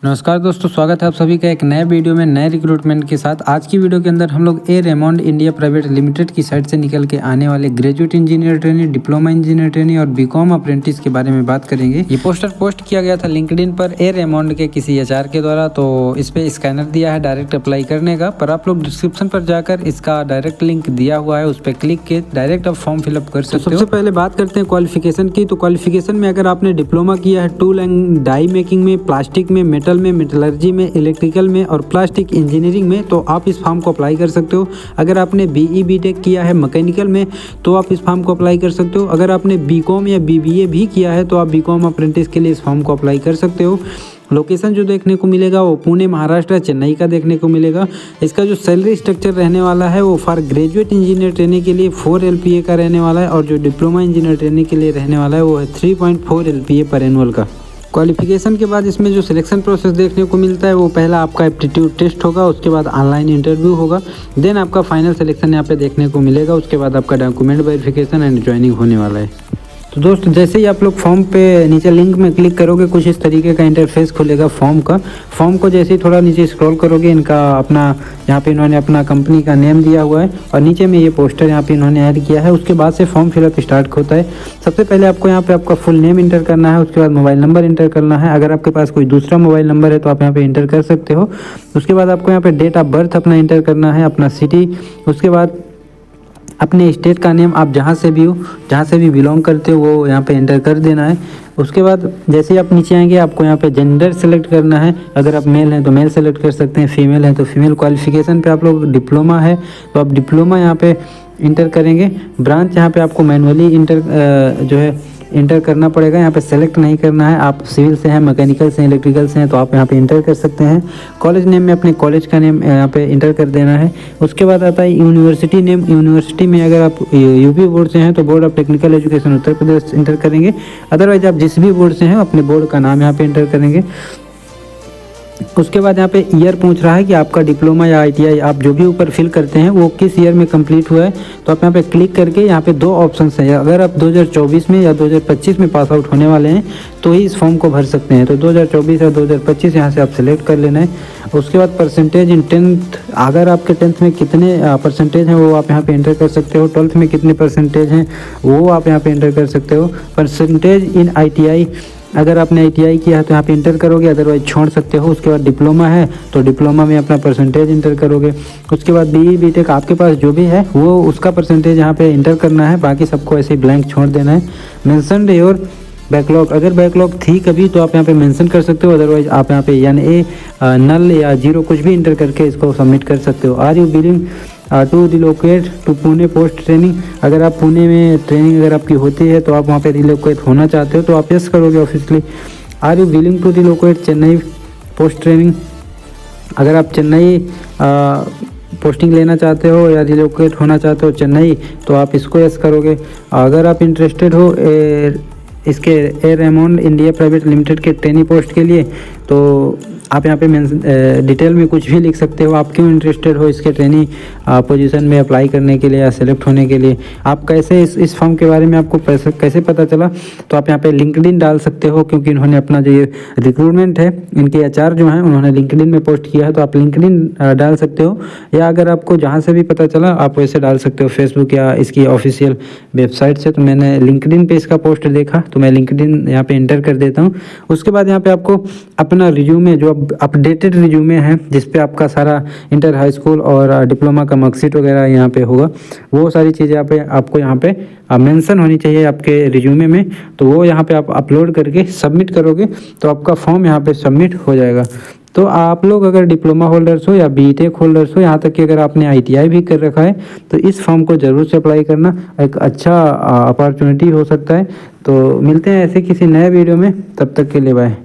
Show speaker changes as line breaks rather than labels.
नमस्कार दोस्तों, स्वागत है आप सभी का एक नए वीडियो में नए रिक्रूटमेंट के साथ। आज की वीडियो के अंदर हम लोग ए रेमंड इंडिया प्राइवेट लिमिटेड की साइड से निकल के आने वाले graduate engineer training, diploma engineer training और बीकॉम अप्रेंटिस के बारे में बात करेंगे। ये पोस्टर पोस्ट किया गया था लिंक्डइन पर ए रेमंड के किसी एचआर के द्वारा, तो इस पे स्कैनर दिया है डायरेक्ट अप्लाई करने का। पर आप लोग डिस्क्रिप्शन पर जाकर इसका डायरेक्ट लिंक दिया हुआ है, उस पर क्लिक के डायरेक्ट आप फॉर्म फिलअप कर सकते हो। सबसे पहले बात करते हैं क्वालिफिकेशन की। तो क्वालिफिकेशन में अगर आपने डिप्लोमा किया है टूल एंड डाई मेकिंग में, प्लास्टिक में, मेटल में, मेटलर्जी में, इलेक्ट्रिकल में और प्लास्टिक इंजीनियरिंग में, तो आप इस फॉर्म को अप्लाई कर सकते हो। अगर आपने बीई बीटेक किया है मैकेनिकल में, तो आप इस फॉर्म को अप्लाई कर सकते हो। अगर आपने बीकॉम या बीबीए भी किया है, तो आप बीकॉम अप्रेंटिस के लिए इस फॉर्म को अप्लाई कर सकते हो। लोकेशन जो देखने को मिलेगा वो पुणे महाराष्ट्र चेन्नई का देखने को मिलेगा। इसका जो सैलरी स्ट्रक्चर रहने वाला है वो फॉर ग्रेजुएट इंजीनियर ट्रेनिंग के लिए 4 LPA का रहने वाला है, और जो डिप्लोमा इंजीनियर ट्रेनिंग के लिए रहने वाला है वो है 3.4 LPA पर एनुअल का। क्वालिफिकेशन के बाद इसमें जो सिलेक्शन प्रोसेस देखने को मिलता है वो पहला आपका एप्टीट्यूड टेस्ट होगा, उसके बाद ऑनलाइन इंटरव्यू होगा, देन आपका फाइनल सिलेक्शन यहाँ पे देखने को मिलेगा। उसके बाद आपका डॉक्यूमेंट वेरिफिकेशन एंड ज्वाइनिंग होने वाला है। तो दोस्तों, जैसे ही आप लोग फॉर्म पे नीचे लिंक में क्लिक करोगे, कुछ इस तरीके का इंटरफेस खुलेगा फॉर्म का। फॉर्म को जैसे ही थोड़ा नीचे स्क्रॉल करोगे, इनका अपना यहाँ पे इन्होंने अपना कंपनी का नेम दिया हुआ है और नीचे में ये पोस्टर यहाँ पे इन्होंने ऐड किया है। उसके बाद से फॉर्म फिलअप स्टार्ट होता है। सबसे पहले आपको यहाँ पे आपका फुल नेम इंटर करना है, उसके बाद मोबाइल नंबर इंटर करना है। अगर आपके पास कोई दूसरा मोबाइल नंबर है तो आप यहाँ पे इंटर कर सकते हो। उसके बाद आपको यहाँ पे डेट ऑफ बर्थ अपना इंटर करना है, अपना सिटी, उसके बाद अपने स्टेट का नेम, आप जहाँ से भी हो, जहाँ से भी बिलोंग करते हो, वो यहाँ पे एंटर कर देना है। उसके बाद जैसे ही आप नीचे आएंगे, आपको यहाँ पे जेंडर सेलेक्ट करना है। अगर आप मेल हैं तो मेल सेलेक्ट कर सकते हैं, फीमेल हैं तो फीमेल। क्वालिफिकेशन पे आप लोग डिप्लोमा है तो आप डिप्लोमा यहाँ पे इंटर करेंगे। ब्रांच यहाँ पे आपको मैनुअली इंटर करना पड़ेगा, यहाँ पे सेलेक्ट नहीं करना है। आप सिविल से हैं, मैकेनिकल से हैं, इलेक्ट्रिकल से हैं तो आप यहाँ पे इंटर कर सकते हैं। कॉलेज नेम में अपने कॉलेज का नेम यहाँ पे इंटर कर देना है। उसके बाद आता है यूनिवर्सिटी नेम। यूनिवर्सिटी में अगर आप यूपी बोर्ड से हैं तो board of technical education Uttar Pradesh inter करेंगे। अदरवाइज आप जिस भी बोर्ड से हैं अपने बोर्ड का नाम यहाँ पे इंटर करेंगे। उसके बाद यहाँ पे ईयर पूछ रहा है कि आपका डिप्लोमा या ITI आप जो भी ऊपर फिल करते हैं वो किस ईयर में कंप्लीट हुआ है। तो आप यहाँ पे क्लिक करके यहाँ पे 2 ऑप्शन हैं। अगर आप 2024 में या 2025 में पास आउट होने वाले हैं तो ही इस फॉर्म को भर सकते हैं। तो 2024 या 2025 यहाँ से आप सिलेक्ट कर लेना है। उसके बाद परसेंटेज इन 10th, अगर आपके 10th में कितने परसेंटेज हैं वो आप यहाँ पे एंटर कर सकते हो। 12th में कितने परसेंटेज हैं वो आप यहाँ पे एंटर कर सकते हो। परसेंटेज इन ITI, अगर आपने ITI किया है तो यहाँ पे इंटर करोगे, अदरवाइज छोड़ सकते हो। उसके बाद डिप्लोमा है तो डिप्लोमा में अपना परसेंटेज इंटर करोगे। उसके बाद BE BTech आपके पास जो भी है वो उसका परसेंटेज यहाँ पे इंटर करना है, बाकी सबको ऐसे ब्लैंक छोड़ देना है। मेंशन योर बैकलॉग, अगर बैकलॉग थी कभी तो आप यहाँ पे मेंशन कर सकते हो, अदरवाइज आप यहाँ पे NA नल या 0 कुछ भी इंटर करके इसको सबमिट कर सकते हो। Are you willing to relocate to Pune post training, अगर आप पुणे में ट्रेनिंग अगर आपकी होती है तो आप वहाँ पे रिलोकेट होना चाहते हो तो आप यस करोगे officially. Are you willing to relocate Chennai post training, अगर आप चेन्नई पोस्टिंग लेना चाहते हो या रिलोकेट होना चाहते हो चेन्नई तो आप इसको यस करोगे। अगर आप इंटरेस्टेड हो इसके ए रेमंड इंडिया प्राइवेट लिमिटेड के ट्रेनी पोस्ट के लिए तो आप यहाँ पे डिटेल में कुछ भी लिख सकते हो, आप क्यों इंटरेस्टेड हो इसके ट्रेनी पोजीशन में अप्लाई करने के लिए या सेलेक्ट होने के लिए। आप कैसे इस फॉर्म के बारे में आपको कैसे पता चला, तो आप यहाँ पे लिंक्डइन डाल सकते हो, क्योंकि इन्होंने अपना जो ये रिक्रूटमेंट है, इनके HR जो हैं उन्होंने लिंक्डइन में पोस्ट किया है तो आप लिंक्डइन डाल सकते हो। या अगर आपको जहाँ से भी पता चला आप वैसे डाल सकते हो, फेसबुक या इसकी ऑफिशियल वेबसाइट से। तो मैंने लिंक्डइन पे इसका पोस्ट देखा तो मैं लिंक्डइन यहाँ पे इंटर कर देता हूँ। उसके बाद यहाँ पे आपको अपना रिज्यूमे, जो अपडेटेड रिज्यूमे है जिस पे आपका सारा इंटर, हाई स्कूल और डिप्लोमा का मार्कशीट वगैरह यहाँ पे होगा, वो सारी चीज़ें आपको यहाँ पे मेंशन होनी चाहिए आपके रिज्यूमे में। तो वो यहाँ पे आप अपलोड करके सबमिट करोगे तो आपका फॉर्म यहाँ पे सबमिट हो जाएगा। तो आप लोग अगर डिप्लोमा होल्डर्स हो या BTech होल्डर्स हो, यहाँ तक कि अगर आपने ITI भी कर रखा है तो इस फॉर्म को ज़रूर से अप्लाई करना, एक अच्छा अपॉर्चुनिटी हो सकता है। तो मिलते हैं ऐसे किसी नए वीडियो में, तब तक के लिए बाय।